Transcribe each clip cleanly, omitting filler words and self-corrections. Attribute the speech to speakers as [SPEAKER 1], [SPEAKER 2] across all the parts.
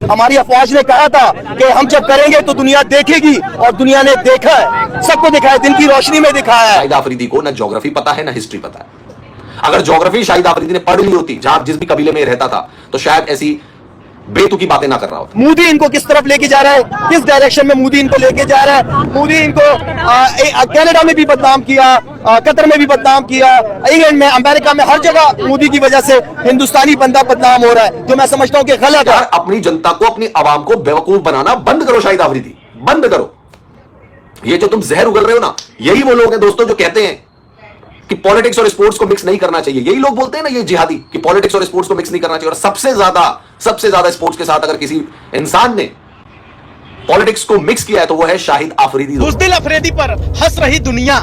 [SPEAKER 1] हमारी अफवाज ने कहा था कि हम जब करेंगे तो दुनिया देखेगी, और दुनिया ने देखा है, सबको देखा है, दिन की रोशनी में दिखाया है।
[SPEAKER 2] शाहिद आफरीदी को ना ज्योग्राफी पता है ना हिस्ट्री पता है। अगर ज्योग्राफी शाहिद आफरीदी ने पढ़ ली होती, जहां जिस भी कबीले में रहता था, तो शायद ऐसी बेतुकी बातें ना कर रहा होता।
[SPEAKER 1] मोदी इनको किस तरफ लेके जा रहा है, किस डायरेक्शन में मोदी इनको लेके जा रहा है। मोदी इनको कनाडा में भी बदनाम किया, कतर में भी बदनाम किया, इंग्लैंड में, अमेरिका में, हर जगह मोदी की वजह से हिंदुस्तानी बंदा बदनाम हो रहा है, जो मैं समझता हूं कि गलत है।
[SPEAKER 2] अपनी जनता को, अपनी आवाम को बेवकूफ बनाना बंद करो शाहिद आफरीदी, बंद करो। ये जो तुम जहर उगल रहे हो ना, यही वो लोग हैं दोस्तों जो कहते हैं कि पॉलिटिक्स और स्पोर्ट्स को मिक्स नहीं करना चाहिए। यही लोग बोलते हैं ना, ये जिहादी, कि पॉलिटिक्स और स्पोर्ट्स को मिक्स नहीं करना चाहिए। और सबसे ज्यादा स्पोर्ट्स के साथ अगर किसी इंसान ने पॉलिटिक्स को मिक्स किया है तो वो है शाहिद आफरीदी।
[SPEAKER 3] बुज़दिल अफरीदी पर हंस रही दुनिया।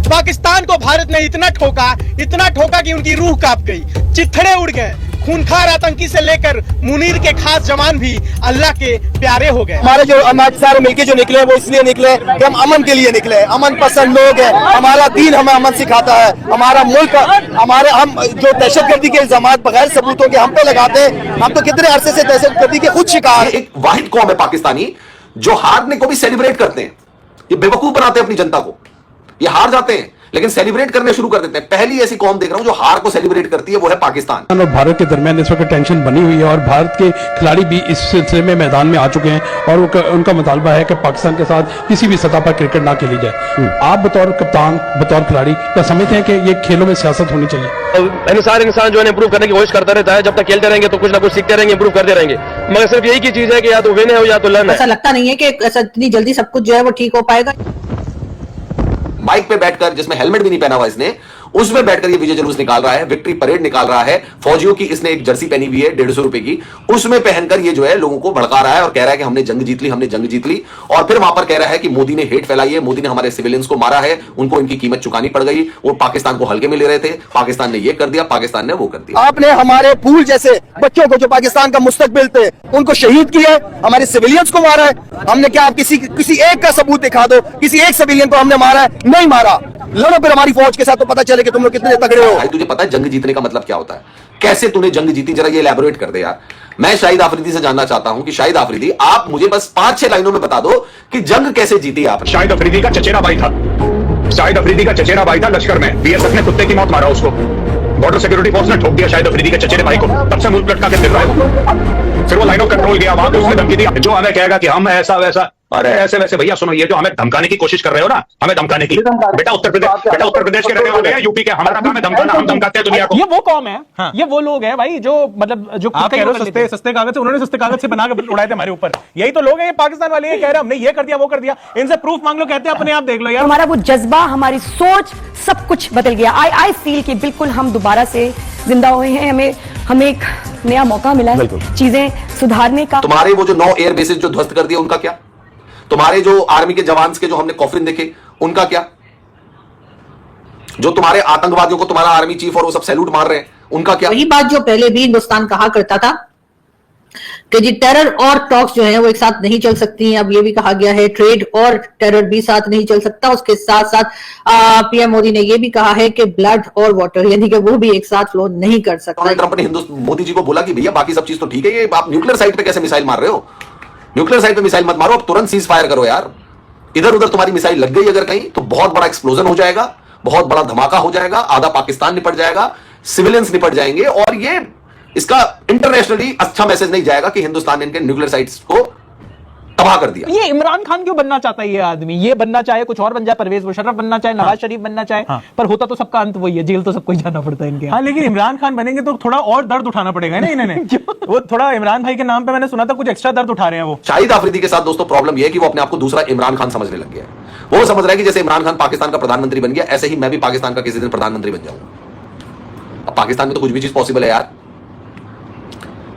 [SPEAKER 3] पाकिस्तान को भारत ने इतना ठोका कि उनकी रूह कांप गई, चित्थड़े उड़ गए। खूंखार आतंकी से लेकर मुनीर के खास जवान भी अल्लाह के प्यारे हो गए।
[SPEAKER 1] हमारे जो सारे मिलके जो निकले वो इसलिए निकले कि हम अमन के लिए निकले, अमन पसंद लोग हैं। हमारा दीन हमें अमन सिखाता है, हमारा मुल्क, हम जो दहशतगर्दी के इल्जाम बगैर सबूतों के हम पे लगाते हैं, हम तो कितने अरसे से दहशतगर्दी के खुद शिकार।
[SPEAKER 2] एक वाहिद कौम है पाकिस्तानी जो हारने को भी सेलिब्रेट करते हैं। ये बेवकूफ बनाते हैं अपनी जनता को। ये हार जाते हैं लेकिन सेलिब्रेट करने शुरू कर देते हैं। पहली ऐसी कौम देख रहा हूं जो हार को सेलिब्रेट करती है, वो है पाकिस्तान।
[SPEAKER 4] और भारत के दरमियान इस वक्त टेंशन बनी हुई है और भारत के खिलाड़ी भी इस सिलसिले में मैदान में आ चुके हैं और उनका मुतालबा है कि पाकिस्तान के साथ किसी भी सतह पर क्रिकेट ना खेली जाए। आप बतौर कप्तान, बतौर खिलाड़ी क्या समझते हैं कि ये खेलों में सियासत होनी चाहिए?
[SPEAKER 5] सारे इंसान जो है इंप्रूव करने की कोशिश करता रहता है। जब तक खेलते रहेंगे तो कुछ ना कुछ सीखते रहेंगे, इंप्रूव करते रहेंगे। मगर सिर्फ यही की चीज है कि या तो विन है या तो लर्न है।
[SPEAKER 6] ऐसा लगता नहीं है कि ऐसा इतनी जल्दी सब कुछ जो है वो ठीक हो पाएगा।
[SPEAKER 2] बाइक पे बैठकर, जिसमें हेलमेट भी नहीं पहना हुआ इसने, उसमें बैठकर ये विजय जुलूस निकाल रहा है, विक्ट्री परेड निकाल रहा है। फौजियों की इसने एक जर्सी पहनी हुई है 150 रुपए की, उसमें पहनकर ये जो है लोगों को भड़का रहा है और कह रहा है कि हमने जंग जीत ली, हमने जंग जीत ली। और फिर वहां पर कह रहा है कि मोदी ने हेट फैलाई है, मोदी ने हमारे सिविलियंस को मारा है, उनको इनकी कीमत चुकानी पड़ गई। वो पाकिस्तान को हल्के में ले रहे थे, पाकिस्तान ने ये कर दिया, पाकिस्तान ने वो कर दिया।
[SPEAKER 1] आपने हमारे फूल जैसे बच्चों को जो पाकिस्तान का मुस्तकबिल थे उनको शहीद किया है, हमारे सिविलियंस को मारा है। हमने क्या, आप किसी एक का सबूत दिखा दो, किसी एक सिविलियन को हमने मारा है? नहीं मारा। लड़ो फिर हमारी फौज के साथ तो पता चले कि तुम लोग कितने तगड़े हो।
[SPEAKER 2] भाई तुझे पता है जंग जीतने का मतलब क्या होता है? कैसे तूने जंग जीती, जरा ये एलैबोरेट कर दे यार। मैं शाहिद आफरीदी से जानना चाहता हूं कि शाहिद आफरीदी, आप मुझे बस 5-6 लाइनों में बता दो कि जंग कैसे जीती आपने।
[SPEAKER 7] शाहिद अफरीदी का चचेरा भाई था, शाहिद अफरीदी का चचेरा भाई था लश्कर में, बीएसएफ ने कुत्ते की मौत मारा उसको, बॉर्डर सिक्योरिटी फोर्स ने ठोक दिया शाहिद अफरीदी के चचेरे भाई को, तब से मुल्क लटका के फिर रहा है। फिर वो लाइन ऑफ कंट्रोल गया, वहां पे उसने धमकी दी जो हमें कहेगा कि हम ऐसा वैसा। अरे ऐसे वैसे भैया सुनो, ये जो हमें धमकाने की कोशिश कर रहे हो ना, हमें धमकाने की, बेटा उत्तर प्रदेश के रहने वाले हैं, यूपी के, हमारा काम है धमकाना, हम धमकाते हैं दुनिया को।
[SPEAKER 3] ये वो कौम है, हाँ। ये वो लोग हैं भाई जो मतलब जो आप कह रहे हो सस्ते कागज से, उन्होंने सस्ते कागज से बनाकर उड़ाए थे हमारे ऊपर। यही तो लोग हैं, ये पाकिस्तान वाले, ये कह रहे हमने ये कर दिया वो कर दिया। इनसे प्रूफ मांग लो, कहते हैं अपने आप देख लो यार।
[SPEAKER 8] हमारा वो जज्बा, हमारी सोच, सब कुछ बदल गया। आई फील कि बिल्कुल हम दोबारा से जिंदा हुए हैं। हमें एक नया मौका मिला है चीजें सुधारने का।
[SPEAKER 2] तुम्हारे वो जो 9 एयर बेसेस जो ध्वस्त कर दिए उनका क्या? तुम्हारे जो आर्मी के जवान के जो हमने कॉफिन देखे उनका क्या? जो तुम्हारे आतंकवादियों को तुम्हारा आर्मी चीफ और वो सब सैल्यूट मार रहे हैं उनका क्या?
[SPEAKER 6] वही बात जो पहले भी हिंदुस्तान कहा करता था कि जी टेरर और टॉक्स जो है वो एक साथ नहीं चल सकती हैं। अब ये भी कहा गया है ट्रेड और टेरर भी साथ नहीं चल सकता। उसके साथ साथ पीएम मोदी ने ये भी कहा है कि ब्लड और वाटर यानी कि वो भी एक साथ फ्लो नहीं कर सकता।
[SPEAKER 2] ट्रंप ने मोदी जी को बोला कि भैया बाकी सब चीज तो ठीक है, ये आप न्यूक्लियर साइट पे कैसे मिसाइल मार रहे हो? न्यूक्लियर साइट पे मिसाइल मत मारो, अब तुरंत सीज फायर करो यार। इधर उधर तुम्हारी मिसाइल लग गई अगर कहीं तो बहुत बड़ा एक्सप्लोजन हो जाएगा, बहुत बड़ा धमाका हो जाएगा, आधा पाकिस्तान निपट जाएगा, सिविलियंस निपट जाएंगे। और ये इसका इंटरनेशनली अच्छा मैसेज नहीं जाएगा कि हिंदुस्तान ने इनके न्यूक्लियर साइट्स को तबाह कर दिया।
[SPEAKER 3] ये इमरान खान क्यों बनना चाहता है? ये आदमी ये बनना चाहे कुछ और बन जाए, परवेज मुशर्रफ बनना चाहे, नवाज शरीफ बनना चाहे, पर होता तो सबका अंत वही है, जेल तो सबको जाना पड़ता है इनके। हाँ, लेकिन इमरान खान बनेंगे तो थोड़ा और दर्द उठाना पड़ेगा ना इन्हें। वो थोड़ा इमरान भाई के नाम पे मैंने सुना था कुछ एक्स्ट्रा दर्द उठा रहे हैं वो।
[SPEAKER 2] शाहिद आफरीदी के साथ दोस्तों प्रॉब्लम यह है कि वो अपने आप को दूसरा इमरान खान समझने लग गया है। वो समझ रहा है कि जैसे इमरान खान पाकिस्तान का प्रधानमंत्री बन गया, ऐसे ही मैं भी पाकिस्तान का किसी दिन प्रधानमंत्री बन जाऊंगा। अब पाकिस्तान में तो कुछ भी चीज पॉसिबल है यार,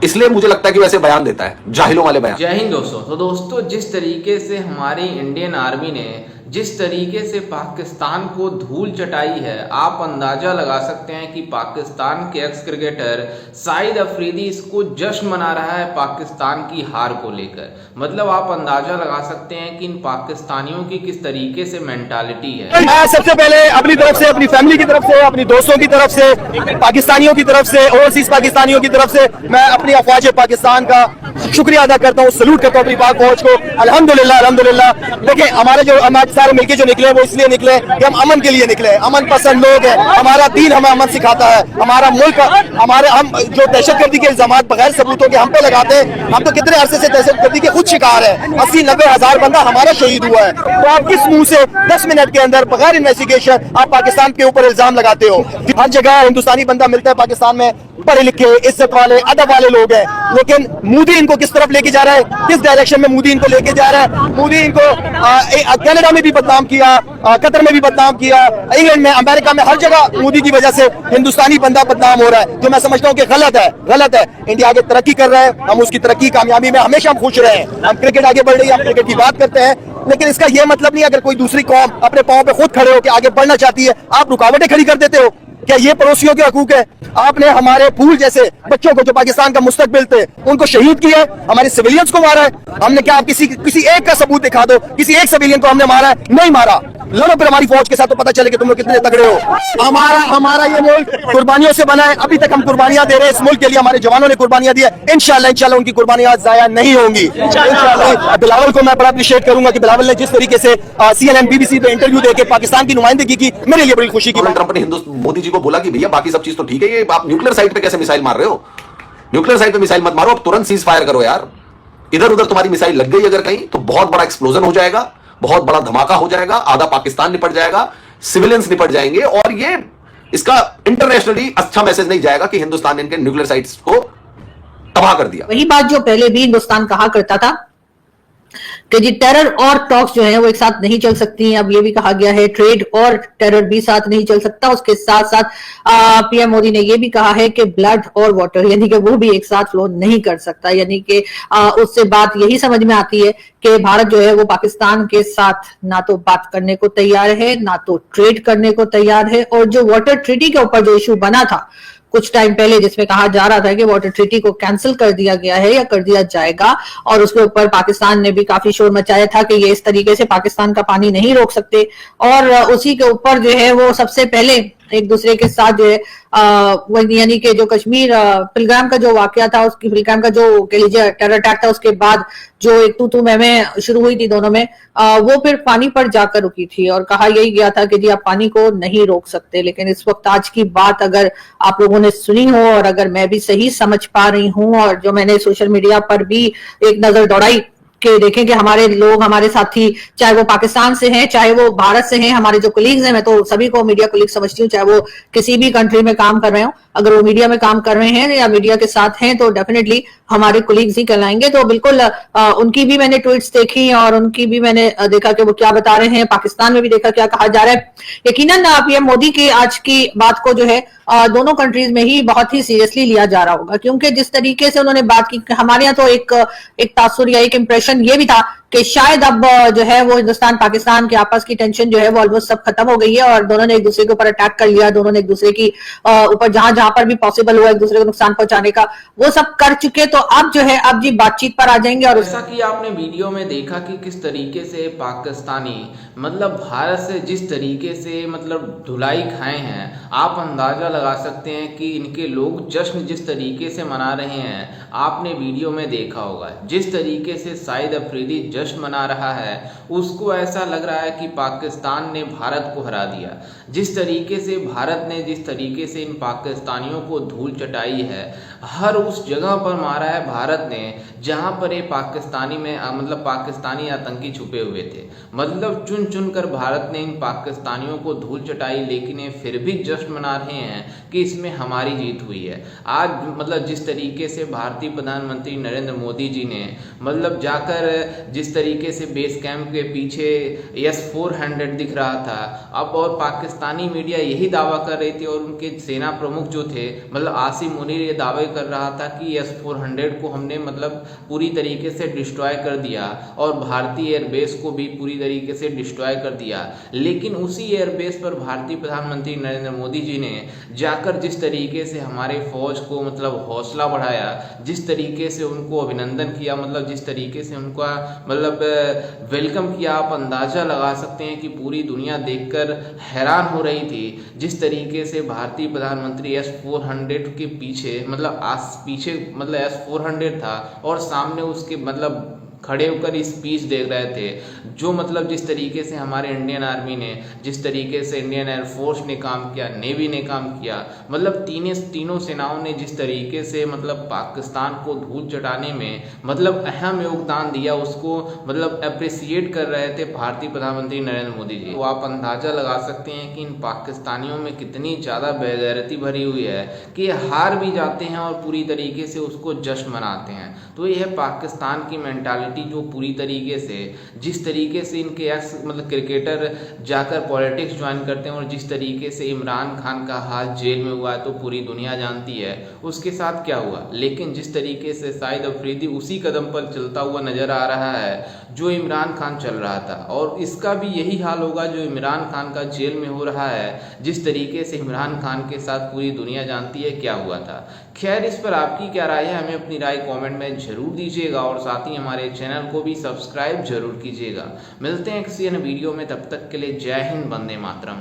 [SPEAKER 2] इसलिए मुझे लगता है कि वैसे बयान देता है, जाहिलों वाले बयान।
[SPEAKER 9] जय हिंद दोस्तों। तो दोस्तों जिस तरीके से हमारी इंडियन आर्मी ने जिस तरीके से पाकिस्तान को धूल चटाई है, आप अंदाजा लगा सकते हैं कि पाकिस्तान के एक्स क्रिकेटर शाहिद अफरीदी इसको जश्न मना रहा है पाकिस्तान की हार को लेकर। मतलब आप अंदाजा लगा सकते हैं कि इन पाकिस्तानियों की किस तरीके से मेंटालिटी है।
[SPEAKER 1] मैं सबसे पहले अपनी तरफ से, अपनी फैमिली की तरफ से, अपनी दोस्तों की तरफ से, पाकिस्तानियों की तरफ से, ओवरसीज पाकिस्तानियों की तरफ से मैं अपनी अफवाज पाकिस्तान का शुक्रिया अदा करता हूँ, सलूट करता हूँ अपनी पाक फौज को। अल्हम्दुलिल्लाह अल्हम्दुलिल्लाह। देखिए हमारे जो हम आज सारे मिलके जो निकले वो इसलिए निकले कि हम अमन के लिए निकले, अमन पसंद लोग हैं। हमारा दीन हमें अमन सिखाता है, हमारा मुल्क हमारे हम जो दहशतगर्दी के इल्जामात बगैर सबूतों के हम पे लगाते हैं, हम तो कितने अरसे से दहशतगर्दी के खुद शिकार है। 80-90 हजार बंदा हमारा शहीद हुआ है, तो आप किस मुंह से 10 मिनट के अंदर बगैर इन्वेस्टिगेशन आप पाकिस्तान के ऊपर इल्जाम लगाते हो? हर जगह हिंदुस्तानी बंदा मिलता है पाकिस्तान में, पढ़े लिखे इज्जत वाले अदब वाले लोग हैं, लेकिन मोदी इनको किस तरफ लेके जा रहा है, किस डायरेक्शन में मोदी इनको लेके जा रहा है? मोदी इनको कनाडा में भी बदनाम किया, कतर में भी बदनाम किया, इंग्लैंड में, अमेरिका में, हर जगह मोदी की वजह से हिंदुस्तानी बंदा बदनाम हो रहा है, जो मैं समझता हूँ कि गलत है, गलत है। इंडिया आगे तरक्की कर रहा है, हम उसकी तरक्की कामयाबी में हमेशा हम खुश रहे हैं। हम क्रिकेट आगे बढ़ रही है, हम क्रिकेट की बात करते हैं, लेकिन इसका यह मतलब नहीं अगर कोई दूसरी कौम अपने पांव पे खुद खड़े होकर आगे बढ़ना चाहती है, आप रुकावटें खड़ी कर देते हो। क्या ये पड़ोसियों के हकूक है? आपने हमारे फूल जैसे बच्चों को जो पाकिस्तान का मुस्तकबिल थे उनको शहीद किया है, हमारे सिविलियंस को मारा है हमने। क्या आप किसी एक का सबूत दिखा दो, किसी एक सिविलियन को हमने मारा है? नहीं मारा। लड़ो फिर हमारी फौज के साथ तो पता चले कि तुम लोग कितने तगड़े हो। हमारा ये मुल्क कुर्बानियों से बना है, अभी तक हम कुर्बानियां दे रहे हैं इस मुल्क के लिए, हमारे जवानों ने कुर्बानियां दी है। इंशाल्लाह उनकी कुर्बानियां जाया नहीं होंगी। इंशाल्लाह बिलावल को मैं बड़ा अप्रिशिएट करूंगा कि बिलावल ने जिस तरीके से CNN BBC पे इंटरव्यू देकर पाकिस्तान की नुमाइंदगी की, मेरे लिए बड़ी खुशी की।
[SPEAKER 2] ट्रंप ने मोदी जी को बोला कि भैया बाकी सब चीज तो ठीक है, ये आप न्यूक्लियर साइट पे कैसे मिसाइल मार रहे हो? न्यूक्लियर साइट पे मिसाइल मत मारो, अब तुरंत सीज फायर करो यार। इधर उधर तुम्हारी मिसाइल लग गई अगर कहीं तो बहुत बड़ा एक्सप्लोजन हो जाएगा, बहुत बड़ा धमाका हो जाएगा, आधा पाकिस्तान निपट जाएगा, सिविलियंस निपट जाएंगे, और ये इसका इंटरनेशनली अच्छा मैसेज नहीं जाएगा कि हिंदुस्तान ने इनके न्यूक्लियर साइट्स को तबाह कर दिया।
[SPEAKER 6] वही बात जो पहले भी हिंदुस्तान कहा करता था कि जी टेरर और टॉक्स जो है वो एक साथ नहीं चल सकती हैं। अब ये भी कहा गया है ट्रेड और टेरर भी साथ नहीं चल सकता। उसके साथ साथ पीएम मोदी ने ये भी कहा है कि ब्लड और वाटर यानी कि वो भी एक साथ फ्लो नहीं कर सकता। यानी कि उससे बात यही समझ में आती है कि भारत जो है वो पाकिस्तान के साथ ना तो बात करने को तैयार है, ना तो ट्रेड करने को तैयार है। और जो वाटर ट्रीटी के ऊपर जो इशू बना था कुछ टाइम पहले, जिसमें कहा जा रहा था कि वाटर ट्रीटी को कैंसिल कर दिया गया है या कर दिया जाएगा, और उसके ऊपर पाकिस्तान ने भी काफी शोर मचाया था कि ये इस तरीके से पाकिस्तान का पानी नहीं रोक सकते। और उसी के ऊपर जो है वो सबसे पहले एक दूसरे के साथ जो है यानी कि जो कश्मीर पिलग्राम का जो वाकया था, उसकी पिलग्राम का जो कह लीजिए टेरर अटैक था, उसके बाद जो एक तू मैं शुरू हुई थी दोनों में, वो फिर पानी पर जाकर रुकी थी और कहा यही गया था कि जी आप पानी को नहीं रोक सकते। लेकिन इस वक्त आज की बात अगर आप लोगों ने सुनी हो और अगर मैं भी सही समझ पा रही हूँ, और जो मैंने सोशल मीडिया पर भी एक नजर दौड़ाई कि देखें कि हमारे लोग, हमारे साथी, चाहे वो पाकिस्तान से हैं, चाहे वो भारत से हैं, हमारे जो कोलीग्स हैं, मैं तो सभी को मीडिया कोलीग समझती हूँ, चाहे वो किसी भी कंट्री में काम कर रहे हो, अगर वो मीडिया में काम कर रहे हैं या मीडिया के साथ हैं तो डेफिनेटली हमारे कोलीग्स ही कहलाएंगे। तो बिल्कुल उनकी भी मैंने ट्वीट्स देखी और उनकी भी मैंने देखा कि वो क्या बता रहे हैं। पाकिस्तान में भी देखा क्या कहा जा रहा है। यकीनन पीएम मोदी की आज की बात को जो है दोनों कंट्रीज में ही बहुत ही सीरियसली लिया जा रहा होगा, क्योंकि जिस तरीके से उन्होंने बात की, हमारे यहाँ तो एक तासुर या एक इंप्रेशन ये भी था कि शायद अब जो है वो हिंदुस्तान पाकिस्तान के आपस की टेंशन जो है वो ऑलमोस्ट सब खत्म हो गई है और दोनों ने एक दूसरे के ऊपर अटैक कर लिया, दोनों ने एक दूसरे की ऊपर जहां पर भी पॉसिबल हुआ एक दूसरे को नुकसान पहुंचाने का वो सब कर चुके। तो अब जो है अब जी बातचीत पर आ जाएंगे। और
[SPEAKER 9] जैसा कि आपने वीडियो में देखा कि किस तरीके से पाकिस्तानी मतलब भारत से जिस तरीके से मतलब धुलाई खाए हैं, आप अंदाजा लगा सकते हैं कि इनके लोग जश्न जिस तरीके से मना रहे हैं, आपने वीडियो में देखा होगा। जिस तरीके से शाहिद अफरीदी जश्न मना रहा है, उसको ऐसा लग रहा है कि पाकिस्तान ने भारत को हरा दिया। जिस तरीके से भारत ने जिस तरीके से इन पाकिस्तानियों को धूल चटाई है, हर उस जगह पर मारा है भारत ने जहां पर ये पाकिस्तानी में मतलब पाकिस्तानी आतंकी छुपे हुए थे। मतलब चुन चुन कर भारत ने इन पाकिस्तानियों को धूल चटाई, लेकिन ये फिर भी जश्न मना रहे हैं कि इसमें हमारी जीत हुई है। आज मतलब जिस तरीके से भारतीय प्रधानमंत्री नरेंद्र मोदी जी ने मतलब जाकर जिस तरीके से बेस कैंप के पीछे S-400 दिख रहा था, अब और पाकिस्तानी मीडिया यही दावा कर रही थी और उनके सेना प्रमुख जो थे मतलब आसिम मुनीर ये दावे कर रहा था कि S-400 को हमने मतलब पूरी तरीके से डिस्ट्रॉय कर दिया और भारतीय एयरबेस को भी पूरी तरीके से डिस्ट्रॉय कर दिया। लेकिन उसी एयरबेस पर भारतीय प्रधानमंत्री नरेंद्र मोदी जी ने जाकर जिस तरीके से हमारे फौज को मतलब हौसला बढ़ाया, जिस तरीके से उनको अभिनंदन किया, मतलब जिस तरीके से उनका मतलब वेलकम किया, आप अंदाजा लगा सकते हैं कि पूरी दुनिया देखकर हैरान हो रही थी। जिस तरीके से भारतीय प्रधानमंत्री S-400 के पीछे मतलब पीछे मतलब S-400 था और सामने उसके मतलब खड़े होकर स्पीच दे रहे थे, जो मतलब जिस तरीके से हमारे इंडियन आर्मी ने, जिस तरीके से इंडियन एयरफोर्स ने काम किया, नेवी ने काम किया, मतलब तीनों सेनाओं ने जिस तरीके से मतलब पाकिस्तान को धूल चटाने में मतलब अहम योगदान दिया, उसको मतलब अप्रिसिएट कर रहे थे भारतीय प्रधानमंत्री नरेंद्र मोदी जी। तो आप अंदाजा लगा सकते हैं कि इन पाकिस्तानियों में कितनी ज़्यादा बेगैरती भरी हुई है कि हार भी जाते हैं और पूरी तरीके से उसको जश्न मनाते हैं। तो यह है पाकिस्तान की मेंटालिटी, जो पूरी तरीके से जिस तरीके से इनके एक्स मतलब क्रिकेटर जाकर पॉलिटिक्स ज्वाइन करते हैं और जिस तरीके से इमरान खान का हाल जेल में हुआ है तो पूरी दुनिया जानती है उसके साथ क्या हुआ। लेकिन जिस तरीके से शाहिद अफरीदी उसी कदम पर चलता हुआ नजर आ रहा है जो इमरान खान चल रहा था, और इसका भी यही हाल होगा जो इमरान खान का जेल में हो रहा है, जिस तरीके से इमरान खान के साथ पूरी दुनिया जानती है क्या हुआ था। खैर, इस पर आपकी क्या राय है, हमें अपनी राय कमेंट में जरूर दीजिएगा और साथ ही हमारे चैनल को भी सब्सक्राइब जरूर कीजिएगा। मिलते हैं किसी अन्य वीडियो में, तब तक के लिए जय हिंद, वंदे मातरम।